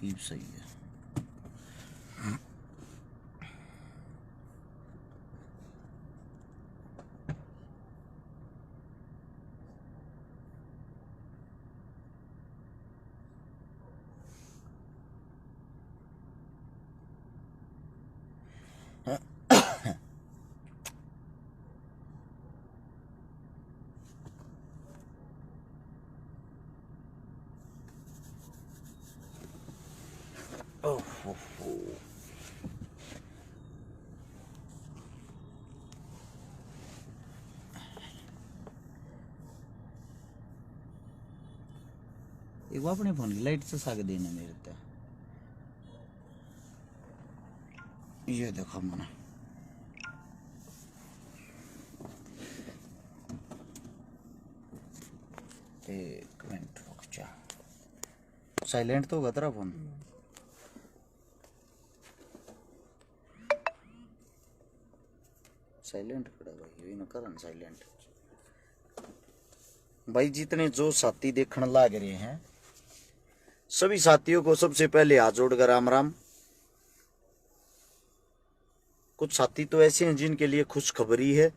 ये सही है। एक बार अपने फोन की लाइट से साग देने मेरे ते ये देखो मना एक मिनट रुक जा। साइलेंट तो होगा तेरा फोन? साइलेंट खड़ा भाई, ये न करन साइलेंट। भाई जितने जो साथी देखने लाग रहे हैं सभी साथियों को सबसे पहले हाथ जोड़कर राम राम। कुछ साथी तो ऐसे हैं जिनके लिए खुशखबरी है।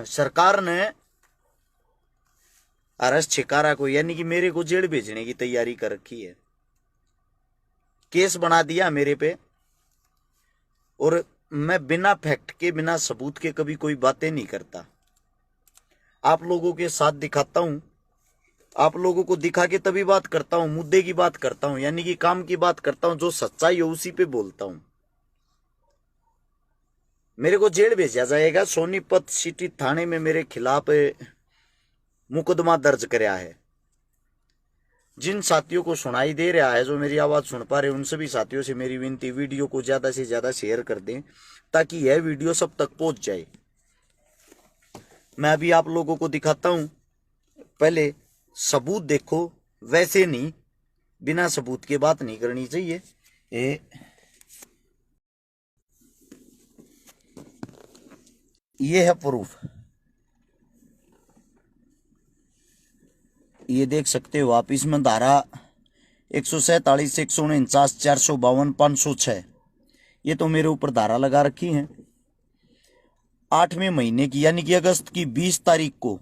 सरकार ने आरएस छिकारा को यानी कि मेरे को जेल भेजने की तैयारी कर रखी है। केस बना दिया मेरे पे और मैं बिना फैक्ट के बिना सबूत के कभी कोई बातें नहीं करता। आप लोगों के साथ दिखाता हूं, आप लोगों को दिखा के तभी बात करता हूं, मुद्दे की बात करता हूं, यानी कि काम की बात करता हूं। जो सच्चाई है उसी पे बोलता हूं। मेरे को जेल भेजा जाएगा। सोनीपत सिटी थाने में मेरे खिलाफ मुकदमा दर्ज कराया है। जिन साथियों को सुनाई दे रहा है, जो मेरी आवाज सुन पा रहे, उन सभी साथियों से मेरी विनती, वीडियो को ज्यादा से ज्यादा शेयर कर दें ताकि यह वीडियो सब तक पहुंच जाए। मैं अभी आप लोगों को दिखाता हूं। पहले सबूत देखो, वैसे नहीं, बिना सबूत के बात नहीं करनी चाहिए। ये है प्रूफ, ये देख सकते हो आप। इसमें धारा 147, 149, 452, 506 ये तो मेरे ऊपर धारा लगा रखी है। 8वें महीने की यानी कि अगस्त की 20 तारीख को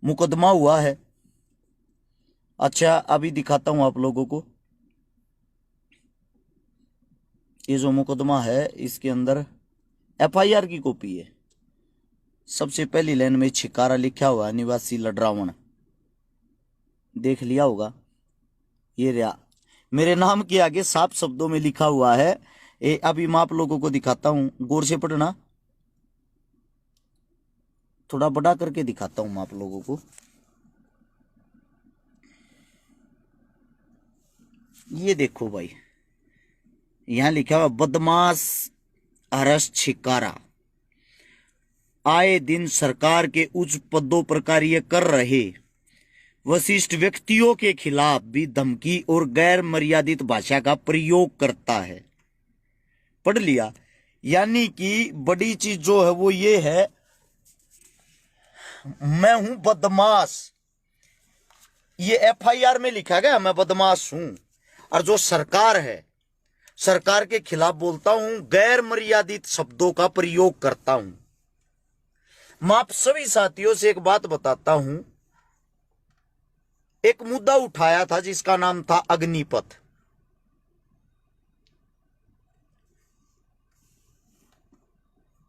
मुकदमा हुआ है। अच्छा अभी दिखाता हूं आप लोगों को। ये जो मुकदमा है इसके अंदर एफआईआर की कॉपी है। सबसे पहली लाइन में छिकारा लिखा हुआ है, निवासी लडरावण, देख लिया होगा। ये रहा मेरे नाम के आगे साफ शब्दों में लिखा हुआ है। अभी मैं आप लोगों को दिखाता हूं, गौर से पढ़ना, थोड़ा बड़ा करके दिखाता हूं मैं आप लोगों को। ये देखो भाई, यहां लिखा हुआ बदमाश आरएस छिकारा आए दिन सरकार के उच्च पदों पर कार्य कर रहे वरिष्ठ व्यक्तियों के खिलाफ भी धमकी और गैर मर्यादित भाषा का प्रयोग करता है। पढ़ लिया? यानी कि बड़ी चीज जो है वो ये है, मैं हूं बदमाश। ये एफआईआर में लिखा गया मैं बदमाश हूं। और जो सरकार है, सरकार के खिलाफ बोलता हूं, गैर मर्यादित शब्दों का प्रयोग करता हूं। मैं आप सभी साथियों से एक बात बताता हूं। एक मुद्दा उठाया था जिसका नाम था अग्निपथ।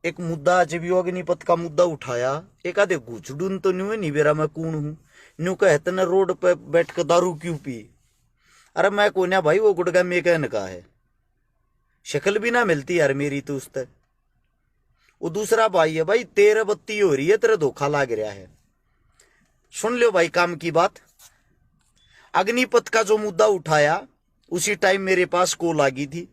एक मुद्दा जब यो अग्निपथ का मुद्दा उठाया, एक आधे घुचडून तो नहीं बेरा मैं कौन हूं, न्यू कहते न रोड पे बैठ कर दारू क्यों पी। अरे मैं कोन्या भाई, वो गुटका में कहने का है, शक्ल भी ना मिलती यार मेरी तो उससे। वो दूसरा भाई है भाई, तेरे बत्ती हो रही है, तेरे धोखा लाग रहा है। सुन लो भाई काम की बात। अग्निपथ का जो मुद्दा उठाया उसी टाइम मेरे पास कॉल आ गई थी,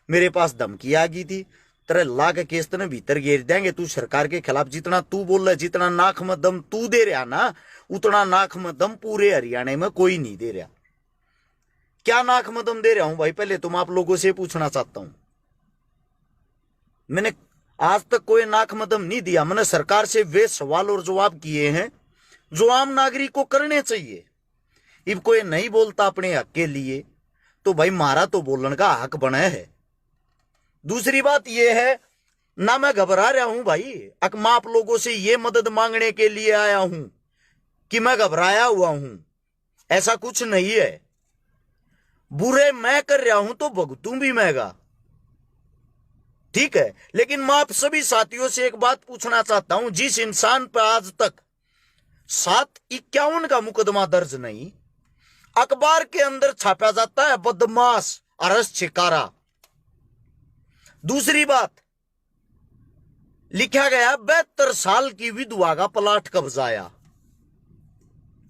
मेरे पास धमकी आ गई थी, तेरे लाख केस तने भीतर घेर देंगे। तू सरकार के खिलाफ जितना तू बोल रहा, जितना नाक में दम तू दे रहा ना, उतना नाक में दम पूरे हरियाणा में कोई नहीं दे रहा। क्या नाक में दम दे रहा हूं भाई, पहले तुम आप लोगों से पूछना चाहता हूं। मैंने आज तक कोई नाक में दम नहीं दिया। मैंने सरकार से वे सवाल और जवाब किए हैं जो आम नागरिक को करने चाहिए। अब कोई नहीं बोलता अपने हक के लिए, तो भाई मारा तो बोलने का हक बना है। दूसरी बात यह है ना मैं घबरा रहा हूं भाई, अक मैं आप लोगों से ये मदद मांगने के लिए आया हूं कि मैं घबराया हुआ हूं, ऐसा कुछ नहीं है। बुरे मैं कर रहा हूं तो भुगतूं भी मैंगा, ठीक है। लेकिन मैं आप सभी साथियों से एक बात पूछना चाहता हूं, जिस इंसान पर आज तक 751 का मुकदमा दर्ज नहीं, अखबार के अंदर छापा जाता है बदमाश अरेस्ट छिकारा। दूसरी बात लिखा गया 72 साल की विधवा का प्लाट कब्जाया।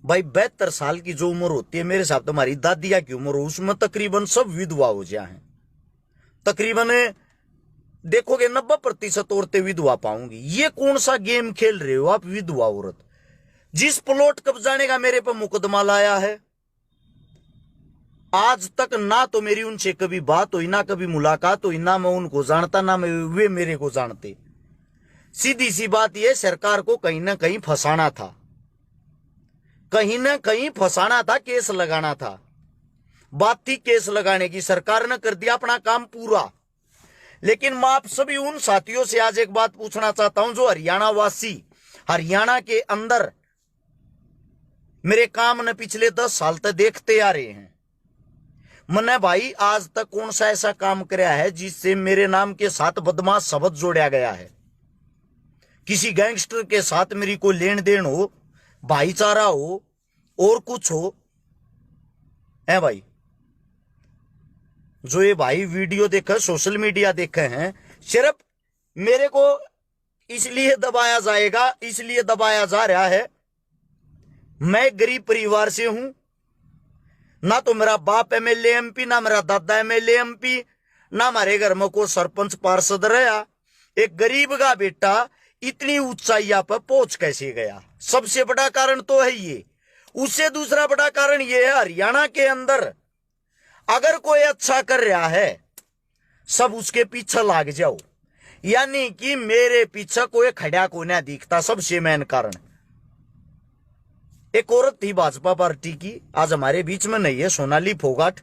भाई 72 साल की जो उम्र होती है, मेरे हिसाब तुम्हारी दादिया की उम्र हो, उसमें तकरीबन सब विधवा हो जाए हैं। तकरीबन देखोगे 90% औरतें विधवा पाऊंगी। ये कौन सा गेम खेल रहे हो आप विधवा औरत? जिस प्लॉट कब्जाने का मेरे पर मुकदमा लाया है, आज तक ना तो मेरी उनसे कभी बात हुई, ना कभी मुलाकात हुई, ना मैं उनको जानता, ना वे मेरे को जानते। सीधी सी बात यह, सरकार को कहीं ना कहीं फंसाना था, कहीं ना कहीं फंसाना था, केस लगाना था। बात थी केस लगाने की, सरकार ने कर दिया अपना काम पूरा। लेकिन मैं आप सभी उन साथियों से आज एक बात पूछना चाहता हूं जो हरियाणा वासी, हरियाणा के अंदर मेरे काम ने पिछले 10 साल तक देखते आ रहे हैं। मैंने भाई आज तक कौन सा ऐसा काम कराया है जिससे मेरे नाम के साथ बदमाश शब्द जोड़ा गया है? किसी गैंगस्टर के साथ मेरी कोई लेन देन हो, भाईचारा हो और कुछ हो है भाई? जो ये भाई वीडियो देखे, सोशल मीडिया देखे हैं, सिर्फ मेरे को इसलिए दबाया जाएगा, इसलिए दबाया जा रहा है मैं गरीब परिवार से हूं, ना तो मेरा बाप एमएलए एमपी, ना मेरा दादा एमएलए एमपी, ना हमारे घर में कोई सरपंच पार्षद रहा। एक गरीब का बेटा इतनी ऊंचाइया पर पहुंच कैसे गया? सबसे बड़ा कारण तो है ये। उससे दूसरा बड़ा कारण ये है, हरियाणा के अंदर अगर कोई अच्छा कर रहा है सब उसके पीछे लाग जाओ, यानी कि मेरे पीछे कोई खड़ा को ना दिखता। सबसे मेन कारण, एक औरत थी भाजपा पार्टी की, आज हमारे बीच में नहीं है, सोनाली फोगाट।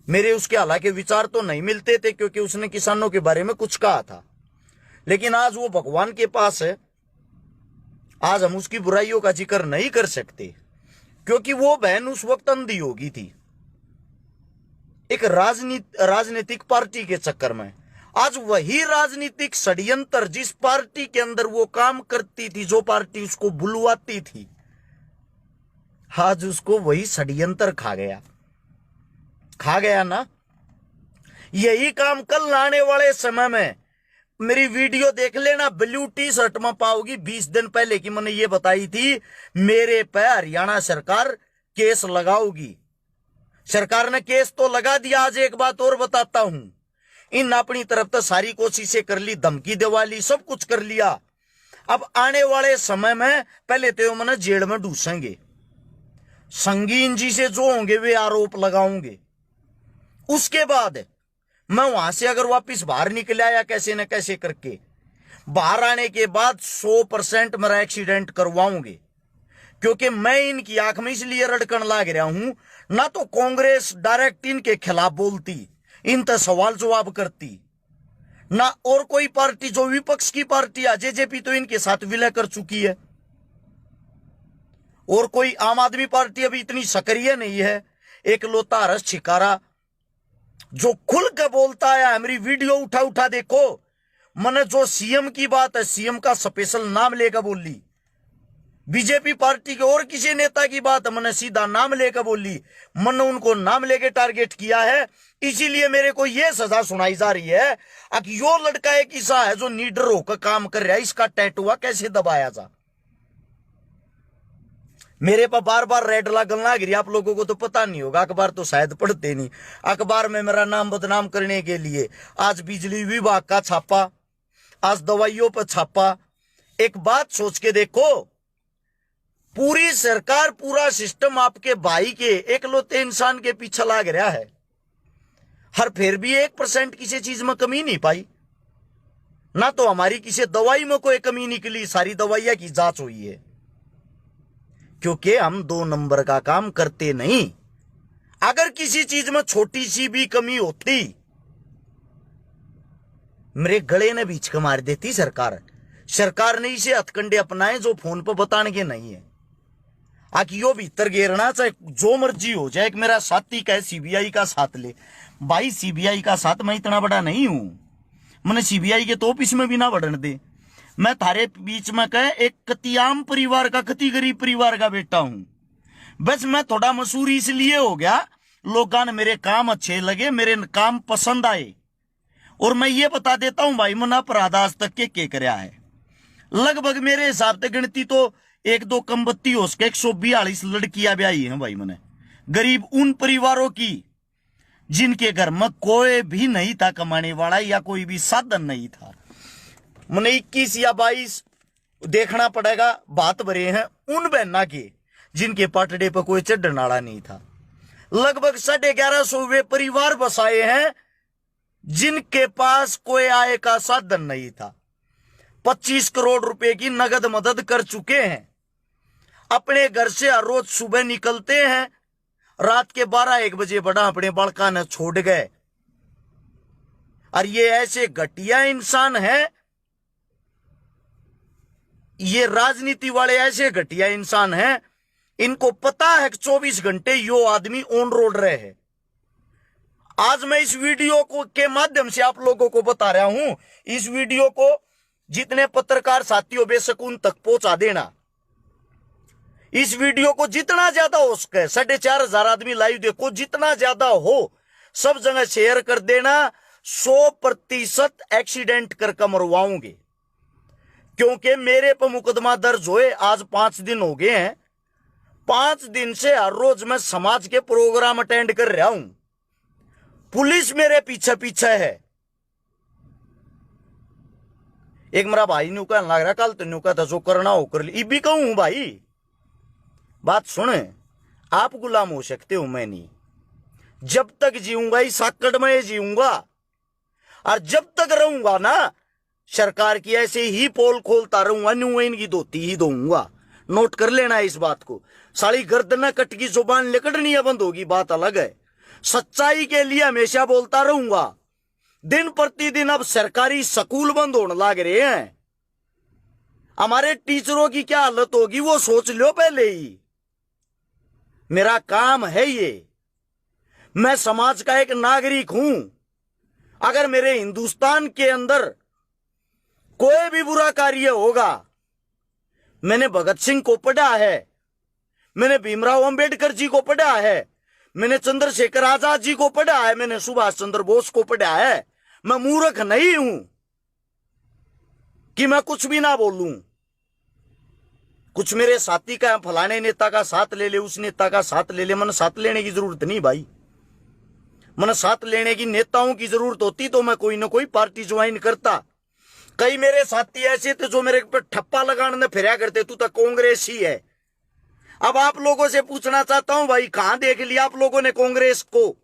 मेरे उसके हालांकि विचार तो नहीं मिलते थे क्योंकि उसने किसानों के बारे में कुछ कहा था, लेकिन आज वो भगवान के पास है। आज हम उसकी बुराइयों का जिक्र नहीं कर सकते क्योंकि वो बहन उस वक्त अंधी हो गई थी एक राजनीतिक पार्टी के चक्कर में। आज वही राजनीतिक षड्यंत्र, जिस पार्टी के अंदर वो काम करती थी, जो पार्टी उसको बुलवाती थी, आज उसको वही षड्यंत्र खा गया ना। यही काम कल आने वाले समय में मेरी वीडियो देख लेना, ब्लू टी शर्ट में पाओगी। 20 दिन पहले की मैंने ये बताई थी, मेरे पे हरियाणा सरकार केस लगाओगी। सरकार ने केस तो लगा दिया। आज एक बात और बताता हूं, इन अपनी तरफ तो सारी कोशिशें कर ली, धमकी दिवाली सब कुछ कर लिया। अब आने वाले समय में पहले तो मैंने जेल में डूसेंगे, संगीन जी से जो होंगे वे आरोप लगाऊंगे। उसके बाद मैं वहां से अगर वापिस बाहर निकल आया कैसे न कैसे करके, बाहर आने के बाद 100% मेरा एक्सीडेंट करवाऊंगे। क्योंकि मैं इनकी आंख में इसलिए रड़कन लाग रहा हूं, ना तो कांग्रेस डायरेक्ट इनके खिलाफ बोलती, इन पर सवाल जवाब करती, ना और कोई पार्टी जो विपक्ष की पार्टी है, जेजेपी तो इनके साथ विलय कर चुकी है, और कोई आम आदमी पार्टी अभी इतनी सक्रिय नहीं है। एक लोता हरस छिकारा जो खुल के बोलता है, मेरी वीडियो उठा उठा देखो, मैंने जो सीएम की बात है, सीएम का स्पेशल नाम लेकर बोली। बीजेपी पार्टी के और किसी नेता की बात है, मैंने सीधा नाम लेकर बोली। मैंने उनको नाम लेके टारगेट किया है, इसीलिए मेरे को यह सजा सुनाई जा रही है कि यो लड़का एक ऐसा है जो नीडर होकर काम कर रहा है, इसका टैटुआ कैसे दबाया जा। मेरे पर बार बार रेड लागन लग रही। आप लोगों को तो पता नहीं होगा, अखबार तो शायद पढ़ते नहीं। अखबार में मेरा नाम बदनाम करने के लिए आज बिजली विभाग का छापा, आज दवाइयों पर छापा। एक बात सोच के देखो, पूरी सरकार, पूरा सिस्टम आपके भाई के एकलौते इंसान के पीछे लग रहा है, हर फिर भी 1% किसी चीज में कमी नहीं पाई। ना तो हमारी किसी दवाई में कोई कमी निकली, सारी दवाइयां की जांच हुई है। क्योंकि हम 2 नंबर का काम करते नहीं। अगर किसी चीज में छोटी सी भी कमी होती, मेरे गले ने बीच का मार देती सरकार। सरकार ने इसे हथकंडे अपनाए जो फोन पर बताने के नहीं है। आकि यो भीतर घेरना चाहे जो मर्जी हो जाए। एक मेरा साथी कहे सीबीआई का साथ ले, भाई सीबीआई का साथ मैं इतना बड़ा नहीं हूं, मैंने सीबीआई के तो ऑफिस में भी ना बढ़ने दे। मैं थारे बीच में कहे एक कतियाम परिवार का, कति गरीब परिवार का बेटा हूं। बस मैं थोड़ा मशहूर इसलिए हो गया, लोगों ने मेरे काम अच्छे लगे, मेरे काम पसंद आए। और मैं ये बता देता हूं भाई, मैंने अपराध आज तक के करया है। लगभग मेरे हिसाब से गिनती तो एक दो कम बत्ती हो सके 142 लड़कियां ब्याही हैं भाई मैंने, गरीब उन परिवारों की जिनके घर में कोई भी नहीं था कमाने वाला या कोई भी साधन नहीं था। मैंने 21 या 22 देखना पड़ेगा बात भरे हैं उन बहना के जिनके पाटड़े पर कोई चढ़ने वाला नहीं था। लगभग 1150 वे परिवार बसाए हैं जिनके पास कोई आय का साधन नहीं था। 25 करोड़ रुपए की नगद मदद कर चुके हैं। अपने घर से हर रोज सुबह निकलते हैं, रात के 12-1 बजे बड़ा अपने बालका ने छोड़ गए। और ये ऐसे घटिया इंसान है, ये राजनीति वाले ऐसे घटिया इंसान हैं, इनको पता है कि 24 घंटे यो आदमी ऑन रोड रहे हैं। आज मैं इस वीडियो को के माध्यम से आप लोगों को बता रहा हूं। इस वीडियो को जितने पत्रकार साथियों बेशक उन तक पहुंचा देना। इस वीडियो को जितना ज्यादा हो सके, 4,500 आदमी लाइव देखो, जितना ज्यादा हो सब जगह शेयर कर देना। 100% एक्सीडेंट करके मरवाऊंगे, क्योंकि मेरे पर मुकदमा दर्ज हुए आज 5 दिन हो गए हैं। 5 दिन से हर रोज मैं समाज के प्रोग्राम अटेंड कर रहा हूं। पुलिस मेरे पीछे पीछे है। एक मेरा भाई न्यू कहने लग रहा, कल तो न्यू कहता जो करना हो कर ली। भी कहूं भाई, बात सुने, आप गुलाम हो सकते हो, मैं नहीं। जब तक जीऊंगा इस आकड़ में जीऊंगा, और जब तक रहूंगा ना सरकार की ऐसे ही पोल खोलता रहूंगा, न्यू इनकी धोती ही दूंगा। नोट कर लेना इस बात को। साली गर्दन कट की जुबान लिकड़नी है बंद होगी, बात अलग है। सच्चाई के लिए हमेशा बोलता रहूंगा। दिन प्रतिदिन अब सरकारी स्कूल बंद होने लग रहे हैं। हमारे टीचरों की क्या हालत होगी वो सोच लो पहले ही। मेरा काम है ये, मैं समाज का एक नागरिक हूं। अगर मेरे हिंदुस्तान के अंदर कोई भी बुरा कार्य होगा, मैंने भगत सिंह को पढ़ा है, मैंने भीमराव अंबेडकर जी को पढ़ा है, मैंने चंद्रशेखर आजाद जी को पढ़ा है, मैंने सुभाष चंद्र बोस को पढ़ा है। मैं मूर्ख नहीं हूं कि मैं कुछ भी ना बोलूं। कुछ मेरे साथी का फलाने नेता का साथ ले ले, उस नेता का साथ ले ले, मैंने साथ लेने की जरूरत नहीं भाई। मैंने साथ लेने की नेताओं की जरूरत होती तो मैं कोई ना कोई पार्टी ज्वाइन करता। कई मेरे साथी ऐसे थे जो मेरे पे ठप्पा लगाने में फिरा करते, तू तो कांग्रेस ही है। अब आप लोगों से पूछना चाहता हूं भाई, कहां देख लिया आप लोगों ने कांग्रेस को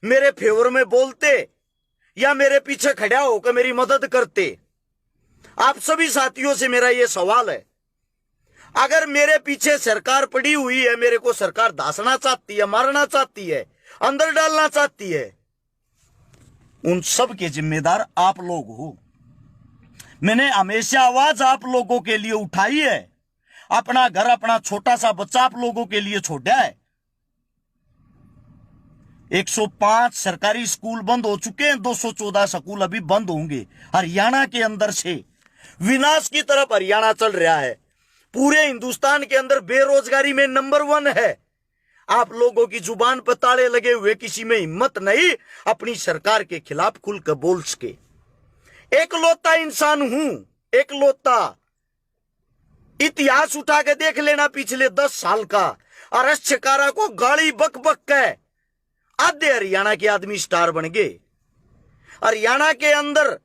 मेरे फेवर में बोलते या मेरे पीछे खड़ा होकर मेरी मदद करते? आप सभी साथियों से मेरा यह सवाल है। अगर मेरे पीछे सरकार पड़ी हुई है, मेरे को सरकार दासना चाहती है, मारना चाहती है, अंदर डालना चाहती है, उन सब के जिम्मेदार आप लोग हो। मैंने हमेशा आवाज आप लोगों के लिए उठाई है। अपना घर, अपना छोटा सा बच्चा आप लोगों के लिए छोड़ा है। 105 सरकारी स्कूल बंद हो चुके हैं, 214 स्कूल अभी बंद होंगे। हरियाणा के अंदर से विनाश की तरफ हरियाणा चल रहा है। पूरे हिंदुस्तान के अंदर बेरोजगारी में नंबर 1 है। आप लोगों की जुबान पर ताले लगे हुए, किसी में हिम्मत नहीं अपनी सरकार के खिलाफ खुलकर बोल सके। एकलौता इंसान हूं, एकलौता। इतिहास उठा के देख लेना पिछले 10 साल का। अरश शिकारा को गाली बक बक के आधे हरियाणा के आदमी स्टार बन गए। हरियाणा के अंदर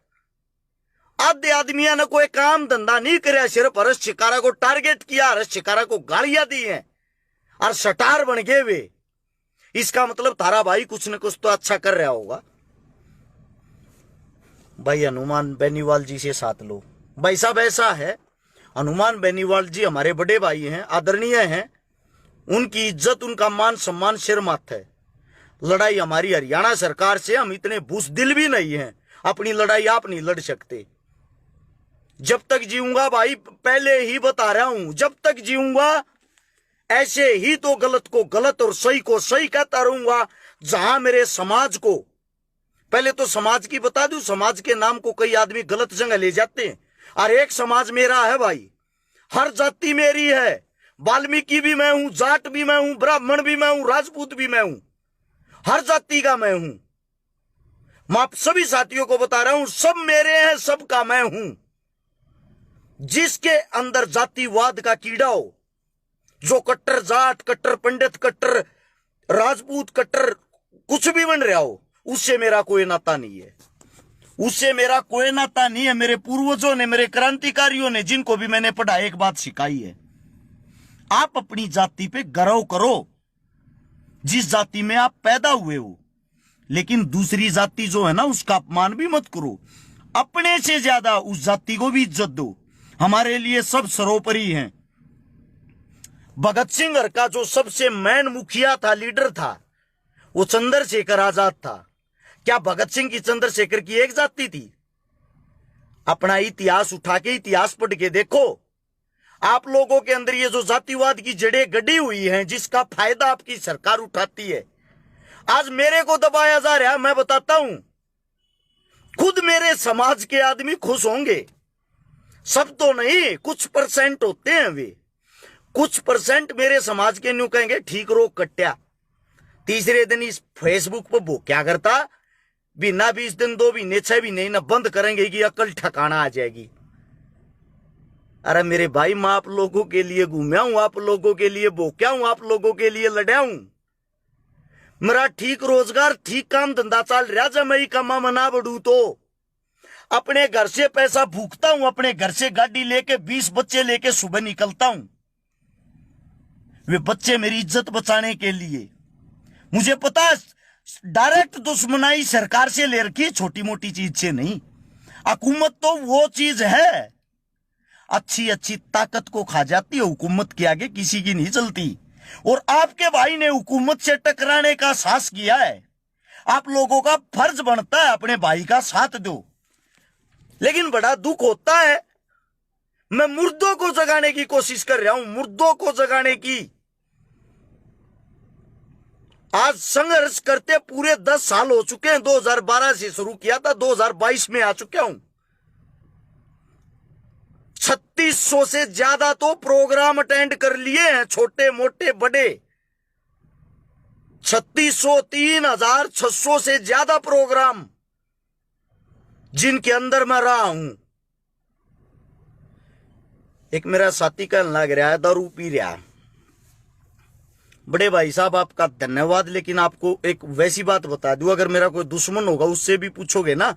आधे आदमियों ने कोई काम धंधा नहीं कराया, सिर्फ हर्ष शिकारा को टारगेट किया, हर्ष शिकारा को गालियां दी हैं और स्टार बन गए वे। इसका मतलब तारा भाई कुछ न कुछ तो अच्छा कर रहा होगा। भाई हनुमान बेनीवाल जी से साथ लो। भाई साहब ऐसा है, हनुमान बेनीवाल जी हमारे बड़े भाई हैं, आदरणीय हैं। उनकी इज्जत, उनका मान सम्मान सिर माथ है। लड़ाई हमारी हरियाणा सरकार से, हम इतने बुज़दिल भी नहीं हैं, अपनी लड़ाई आप नहीं लड़ सकते। जब तक जीऊंगा भाई, पहले ही बता रहा हूं, जब तक जीऊंगा ऐसे ही तो गलत को गलत और सही को सही कहता रहूंगा। जहां मेरे समाज को, पहले तो समाज की बता दूं, समाज के नाम को कई आदमी गलत जगह ले जाते हैं। और एक समाज मेरा है भाई, हर जाति मेरी है, वाल्मीकि भी मैं हूं, जाट भी मैं हूं, ब्राह्मण भी मैं हूं, राजपूत भी मैं हूं, हर जाति का मैं हूं। मैं आप सभी साथियों को बता रहा हूं, सब मेरे हैं, सबका मैं हूं। जिसके अंदर जातिवाद का कीड़ा हो, जो कट्टर जाट, कट्टर पंडित, कट्टर राजपूत, कट्टर कुछ भी बन रहा हो, उससे मेरा कोई नाता नहीं है, उससे मेरा कोई नाता नहीं है। मेरे पूर्वजों ने, मेरे क्रांतिकारियों ने, जिनको भी मैंने पढ़ा, एक बात सिखाई है, आप अपनी जाति पे गर्व करो, जिस जाति में आप पैदा हुए हो, लेकिन दूसरी जाति जो है ना, उसका अपमान भी मत करो। अपने से ज्यादा उस जाति को भी इज्जत दो। हमारे लिए सब सर्वोपरि हैं। भगत सिंह का जो सबसे मैन मुखिया था, लीडर था, वो चंद्रशेखर आजाद था। क्या भगत सिंह की, चंद्रशेखर की एक जाति थी? अपना इतिहास उठा के, इतिहास पढ़ के देखो। आप लोगों के अंदर ये जो जातिवाद की जड़ें गड़ी हुई हैं, जिसका फायदा आपकी सरकार उठाती है, आज मेरे को दबाया जा रहा है। मैं बताता हूं, खुद मेरे समाज के आदमी खुश होंगे, सब तो नहीं, कुछ परसेंट होते हैं वे, कुछ परसेंट मेरे समाज के न्यू कहेंगे ठीक रो कट्या। तीसरे दिन इस फेसबुक पर वो क्या करता, बिना 20 दिन 2 महीने 6 महीने ना बंद करेंगे कि अकल ठिकाना आ जाएगी। अरे मेरे भाई, मैं आप लोगों के लिए घूमया हूं, आप लोगों के लिए भोक्या हूं, आप लोगों के लिए लड़ा हूं। मेरा ठीक रोजगार, ठीक काम धंधा चल रहा। जब मैं कमा मना बढ़ू तो अपने घर से पैसा भूखता हूं, अपने घर से गाड़ी लेके 20 बच्चे लेके सुबह निकलता हूं। वे बच्चे मेरी इज्जत बचाने के लिए। मुझे पता है, डायरेक्ट दुश्मनाई सरकार से ले रखी, छोटी मोटी चीज से नहीं। हुकूमत तो वो चीज है, अच्छी अच्छी ताकत को खा जाती है, हुकूमत के आगे किसी की नहीं चलती। और आपके भाई ने हुकूमत से टकराने का साहस किया है। आप लोगों का फर्ज बनता है अपने भाई का साथ दो। लेकिन बड़ा दुख होता है, मैं मुर्दों को जगाने की कोशिश कर रहा हूं, मुर्दों को जगाने की। आज संघर्ष करते पूरे 10 साल हो चुके हैं। 2012 से शुरू किया था, 2022 में आ चुका हूं। 3600 से ज्यादा तो प्रोग्राम अटेंड कर लिए हैं, छोटे मोटे बड़े। 3600, 3600 से ज्यादा प्रोग्राम जिनके अंदर मैं रहा हूं। एक मेरा साथी कहने लग रहा है दारू पी रहा है। बड़े भाई साहब, आपका धन्यवाद, लेकिन आपको एक वैसी बात बता दूं, अगर मेरा कोई दुश्मन होगा उससे भी पूछोगे ना,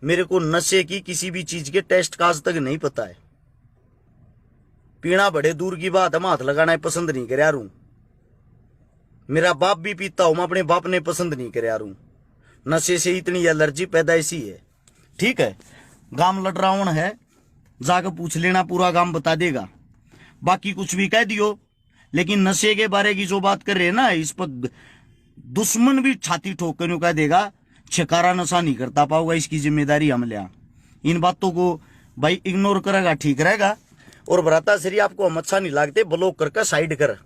मेरे को नशे की किसी भी चीज के टेस्ट का आज तक नहीं पता है। पीना बड़े दूर की बात है, मैं हाथ लगाना पसंद नहीं कर रहा हूं। मेरा बाप भी पीता हूं, मैं अपने बाप ने पसंद नहीं कर रहा हूं। नशे से इतनी एलर्जी पैदाइशी है। ठीक है, गांव लड़रावण है, जाकर पूछ लेना, पूरा गांव बता देगा। बाकी कुछ भी कह दियो, लेकिन नशे के बारे की जो बात कर रहे हैं ना, इस पर दुश्मन भी छाती ठोक कर कह देगा छिकारा नशा नहीं करता पाओगा, इसकी जिम्मेदारी हम लिया। इन बातों को भाई इग्नोर करेगा, ठीक रहेगा। और भ्राता श्री, आपको हम अच्छा नहीं लगते, ब्लॉक करके साइड कर।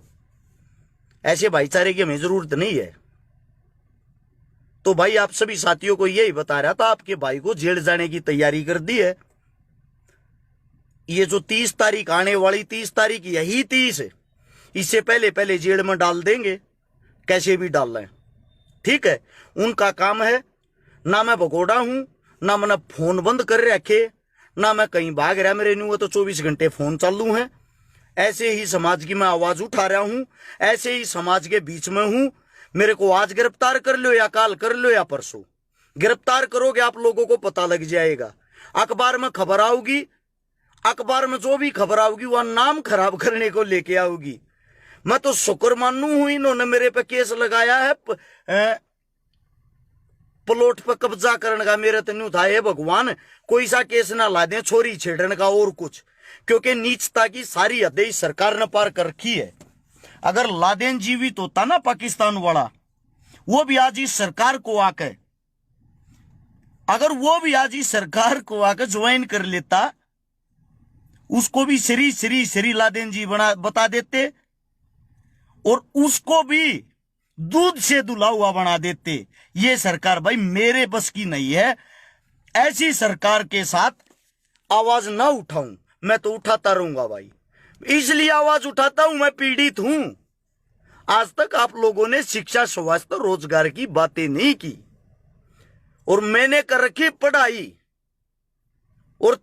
ऐसे भाईचारे की हमें जरूरत नहीं है। तो भाई आप सभी साथियों को यही बता रहा था, आपके भाई को जेल जाने की तैयारी कर दी है। ये जो 30 तारीख आने वाली, 30 तारीख यही 30 है, इससे पहले पहले जेल में डाल देंगे, कैसे भी डाल लें। ठीक है, उनका काम है। ना मैं भगोड़ा हूं, ना मैंने फोन बंद कर रखे, ना मैं कहीं भाग रहा। मेरे न्यू तो 24 घंटे फोन चालू है। ऐसे ही समाज की मैं आवाज उठा रहा हूं, ऐसे ही समाज के बीच में हूं। मेरे को आज गिरफ्तार कर लो या काल कर लो या परसों गिरफ्तार करोगे, आप लोगों को पता लग जाएगा। अखबार में खबर आओगी, अखबार में जो भी खबर आओगी वह नाम खराब करने को लेके आओगी। मैं तो शुक्र मानू हूं, इन्होंने मेरे पे केस लगाया है प्लॉट पर कब्जा करने का। मेरे तो नहीं था, हे भगवान कोई सा केस ना ला दें छोरी छेड़ने का और कुछ, क्योंकि नीचता की सारी हदें इस सरकार ने पार कर रखी है। अगर लादेन जीवित होता ना पाकिस्तान वाला, वो भी आज इस सरकार को आकर, अगर वो भी आज इस सरकार को आकर ज्वाइन कर लेता, उसको भी श्री लादेन जी बता देते और उसको भी दूध से दुला हुआ बना देते। ये सरकार भाई मेरे बस की नहीं है। ऐसी सरकार के साथ आवाज ना उठाऊं, मैं तो उठाता रहूंगा भाई। इसलिए आवाज उठाता हूं, मैं पीड़ित हूं। आज तक आप लोगों ने शिक्षा, स्वास्थ्य, रोजगार की बातें नहीं की और मैंने कर रखी पढ़ाई। और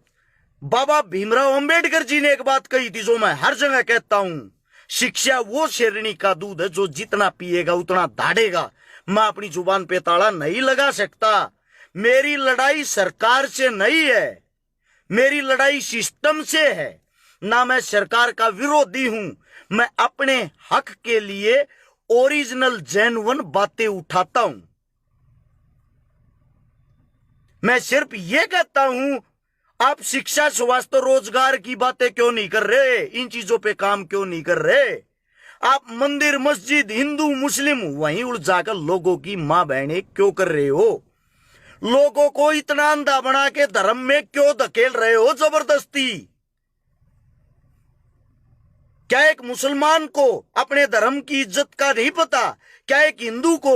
बाबा भीमराव अंबेडकर जी ने एक बात कही थी जो मैं हर जगह कहता हूं, शिक्षा वो शेरनी का दूध है जो जितना पिएगा उतना दाढ़ेगा। मैं अपनी जुबान पे ताला नहीं लगा सकता। मेरी लड़ाई सरकार से नहीं है, मेरी लड़ाई सिस्टम से है। ना मैं सरकार का विरोधी हूं, मैं अपने हक के लिए ओरिजिनल जेन्युइन बातें उठाता हूं। मैं सिर्फ ये कहता हूं, आप शिक्षा, स्वास्थ्य, रोजगार की बातें क्यों नहीं कर रहे? इन चीजों पे काम क्यों नहीं कर रहे? आप मंदिर, मस्जिद, हिंदू, मुस्लिम वहीं उलझाकर लोगों की मां बहनें क्यों कर रहे हो? लोगों को इतना अंधा बना के धर्म में क्यों धकेल रहे हो जबरदस्ती? क्या एक मुसलमान को अपने धर्म की इज्जत का नहीं पता? क्या एक हिंदू को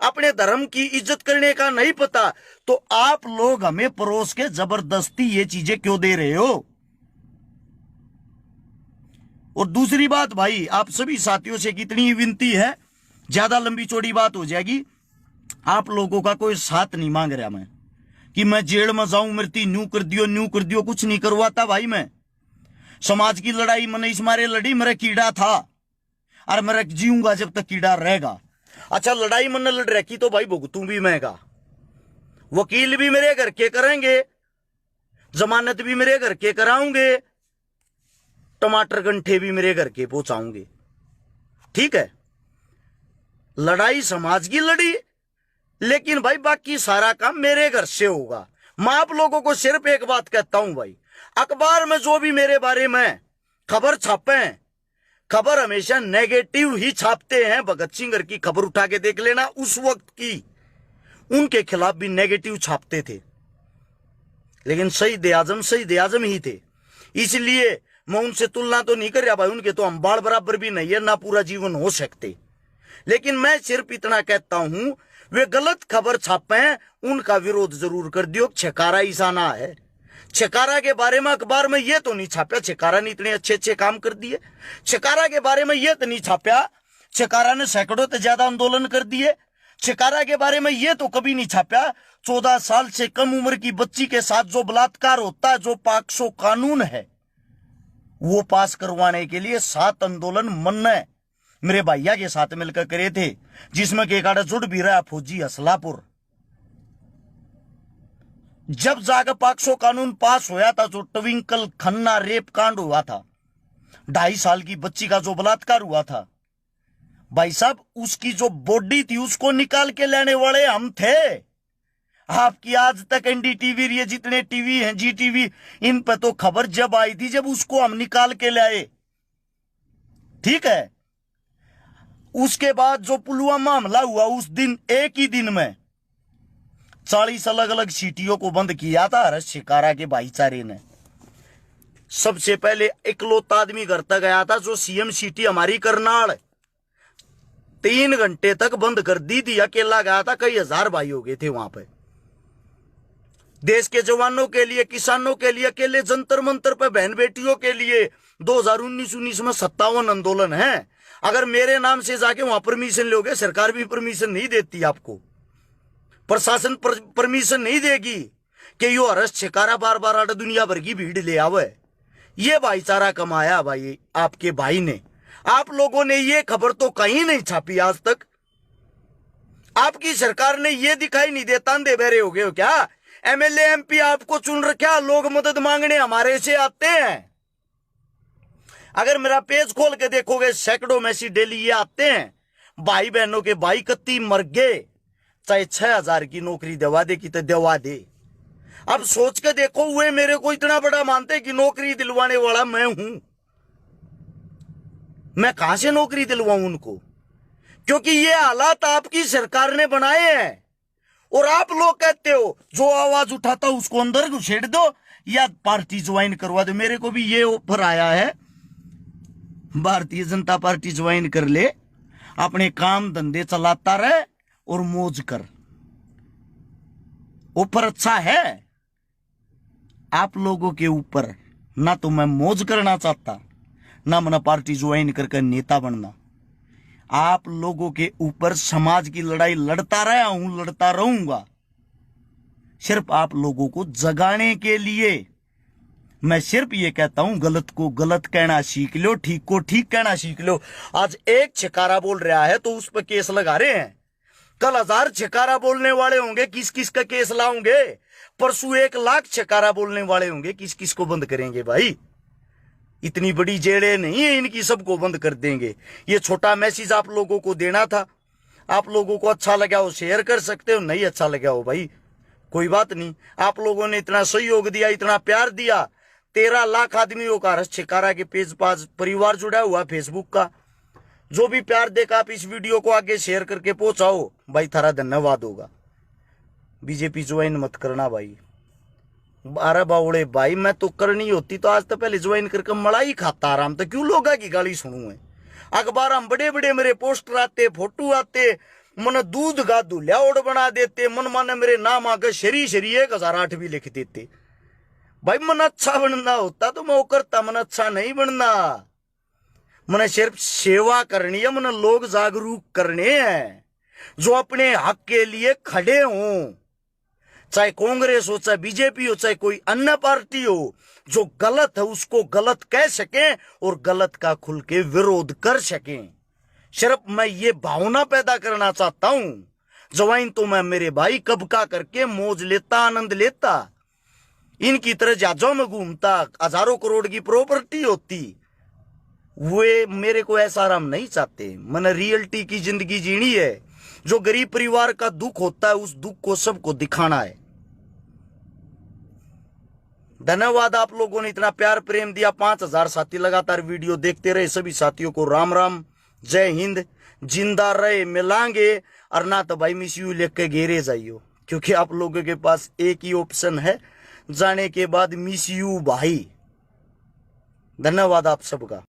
अपने धर्म की इज्जत करने का नहीं पता? तो आप लोग हमें परोस के जबरदस्ती ये चीजें क्यों दे रहे हो? और दूसरी बात भाई, आप सभी साथियों से कितनी विनती है, ज्यादा लंबी चौड़ी बात हो जाएगी। आप लोगों का कोई साथ नहीं मांग रहा मैं कि मैं जेल में जाऊं, मृत्यु न्यू कर दियो, कुछ नहीं करवाता भाई। मैं समाज की लड़ाई मैंने इस मारे लड़ी, मेरा कीड़ा था और मैं जीऊंगा जब तक कीड़ा रहेगा। अच्छा, लड़ाई मैंने लड़ रखी तो भाई भुगतू भी महंगा। वकील भी मेरे घर के करेंगे, जमानत भी मेरे घर के कराऊंगे, टमाटर गंठे भी मेरे घर के पहुंचाऊंगे। ठीक है, लड़ाई समाज की लड़ी, लेकिन भाई बाकी सारा काम मेरे घर से होगा। मैं आप लोगों को सिर्फ एक बात कहता हूं भाई, अखबार में जो भी मेरे बारे में खबर छापे, खबर हमेशा नेगेटिव ही छापते हैं। भगत सिंह की खबर उठा के देख लेना, उस वक्त की उनके खिलाफ भी नेगेटिव छापते थे, लेकिन शहीद आजम ही थे। इसलिए मैं उनसे तुलना तो नहीं कर रहा भाई, उनके तो हम बाल बराबर भी नहीं है, ना पूरा जीवन हो सकते। लेकिन मैं सिर्फ इतना कहता हूं, वे गलत खबर छापे, उनका विरोध जरूर कर दियो। छकारा ईसाना है, छकारा के बारे में अखबार में ये तो नहीं छापा छकारा ने इतने अच्छे अच्छे काम कर दिए। छकारा के बारे में ये तो नहीं छापा छकारा ने सैकड़ों से ज्यादा आंदोलन कर दिए। छकारा के बारे में ये तो कभी नहीं छापा 14 साल से कम उम्र की बच्ची के साथ जो बलात्कार होता है, जो पाक्सो कानून है, वो पास करवाने के लिए 7 आंदोलन मन्ने मेरे भैया के साथ मिलकर करे थे, जिसमें के काड़ा जुड़ भी रहा फौजी असलापुर। जब जाकर पाक्सो कानून पास होया था, जो ट्विंकल खन्ना रेप कांड हुआ था, 2.5 साल की बच्ची का जो बलात्कार हुआ था, भाई साहब उसकी जो बॉडी थी उसको निकाल के लेने वाले हम थे। आपकी आज तक एनडीटीवी, ये जितने टीवी हैं, जी टीवी, इन पर तो खबर जब आई थी जब उसको हम निकाल के लाए। ठीक है, उसके बाद जो पुलवामा हमला हुआ, उस दिन एक ही दिन में 40 अलग अलग सिटियों को बंद किया था हर्ष शिकारा के भाईचारे ने। सबसे पहले इकलौता आदमी घर तक गया था जो सीएम सिटी हमारी करनाल, 3 घंटे तक बंद कर दी थी। अकेला गया था, कई हजार भाई हो गए थे वहां पे। देश के जवानों के लिए, किसानों के लिए, अकेले जंतर मंतर पे बहन बेटियों के लिए 2019 में 57 आंदोलन है। अगर मेरे नाम से जाके वहां परमिशन लोगे, सरकार भी परमिशन नहीं देती आपको, प्रशासन परमिशन नहीं देगी कि यो हर्ष शिकारा बार बार आटा दुनिया भर की भीड़ ले आवे। ये भाईचारा कमाया भाई आपके भाई ने। आप लोगों ने ये खबर तो कहीं नहीं छापी आज तक। आपकी सरकार ने ये दिखाई नहीं देता, अंधे बहरे हो गए हो क्या? एमएलए एमपी आपको चुन रखा, लोग मदद मांगने हमारे से आते हैं। अगर मेरा पेज खोल के देखोगे, सैकड़ों मैसेज डेली ये आते हैं, भाई बहनों के भाई कत्ती मर गए, चाहे 6,000 की नौकरी दवा दे की तो दवा दे। अब सोच के देखो, वे मेरे को इतना बड़ा मानते कि नौकरी दिलवाने वाला मैं हूं। मैं कहां से नौकरी दिलवाऊं उनको? क्योंकि ये हालात आपकी सरकार ने बनाए हैं। और आप लोग कहते हो जो आवाज उठाता उसको अंदर घुसेड़ दो या पार्टी ज्वाइन करवा दो। मेरे को भी ये ऑफर आया है, भारतीय जनता पार्टी ज्वाइन कर ले, अपने काम धंधे चलाता रहे और मौज कर। ऑफर अच्छा है आप लोगों के ऊपर। ना तो मैं मौज करना चाहता, ना मैं पार्टी ज्वाइन करके नेता बनना। आप लोगों के ऊपर समाज की लड़ाई लड़ता रहा हूं, लड़ता रहूंगा, सिर्फ आप लोगों को जगाने के लिए। मैं सिर्फ ये कहता हूं, गलत को गलत कहना सीख लो, ठीक को ठीक कहना सीख लो। आज एक छिकारा बोल रहा है तो उस पर केस लगा रहे हैं, कल 1000 छिकारा बोलने वाले होंगे, किस किस का केस लाओगे। परसों 1 लाख छिकारा बोलने वाले होंगे, किस किस को बंद करेंगे भाई। इतनी बड़ी जेलें नहीं है इनकी, सबको बंद कर देंगे। ये छोटा मैसेज आप लोगों को देना था। आप लोगों को अच्छा लगा हो शेयर कर सकते हो, नहीं अच्छा लगा हो भाई कोई बात नहीं। आप लोगों ने इतना सहयोग दिया, इतना प्यार दिया। 13 लाख आदमियों का हर्ष छिकारा के पेज पास परिवार जुड़ा हुआ फेसबुक का। जो भी प्यार देगा आप इस वीडियो को आगे शेयर करके पहुंचाओ भाई, थारा धन्यवाद होगा। बीजेपी ज्वाइन मत करना भाई। अरे बावड़े भाई, मैं तो करनी होती तो आज तो पहले ज्वाइन करके मलाई खाता आराम। तो क्यों लोग की गाली सुनू है। अखबार में बड़े बड़े मेरे पोस्टर आते, फोटो आते, मन दूध का दूल्हा ओढ़ बना देते, मन माने मेरे नाम आकर शरी शरी 1008 भी लिख देते। भाई मन अच्छा बनना होता तो मैं वो करता, मन अच्छा नहीं बनना। मैंने सिर्फ सेवा करनी है, मैंने लोग जागरूक करने हैं जो अपने हक के लिए खड़े हों। चाहे कांग्रेस हो, चाहे बीजेपी हो, चाहे कोई अन्य पार्टी हो, जो गलत है उसको गलत कह सके और गलत का खुल के विरोध कर सके। सिर्फ मैं ये भावना पैदा करना चाहता हूं। ज्वाइन तो मैं मेरे भाई कब का करके मौज लेता, आनंद लेता, इनकी तरह जहाजों में घूमता, हजारों करोड़ की प्रॉपर्टी होती। वे मेरे को ऐसा आराम नहीं चाहते। मैंने रियलिटी की जिंदगी जीनी है। जो गरीब परिवार का दुख होता है उस दुख को सबको दिखाना है। धन्यवाद, आप लोगों ने इतना प्यार प्रेम दिया। 5000 साथी लगातार वीडियो देखते रहे, सभी साथियों को राम राम, जय हिंद। जिंदा रहे मिलांगे, और ना तो भाई मिस यू लिख के घेरे जाइयो, क्योंकि आप लोगों के पास एक ही ऑप्शन है, जाने के बाद मिस यू भाई। धन्यवाद आप सबका।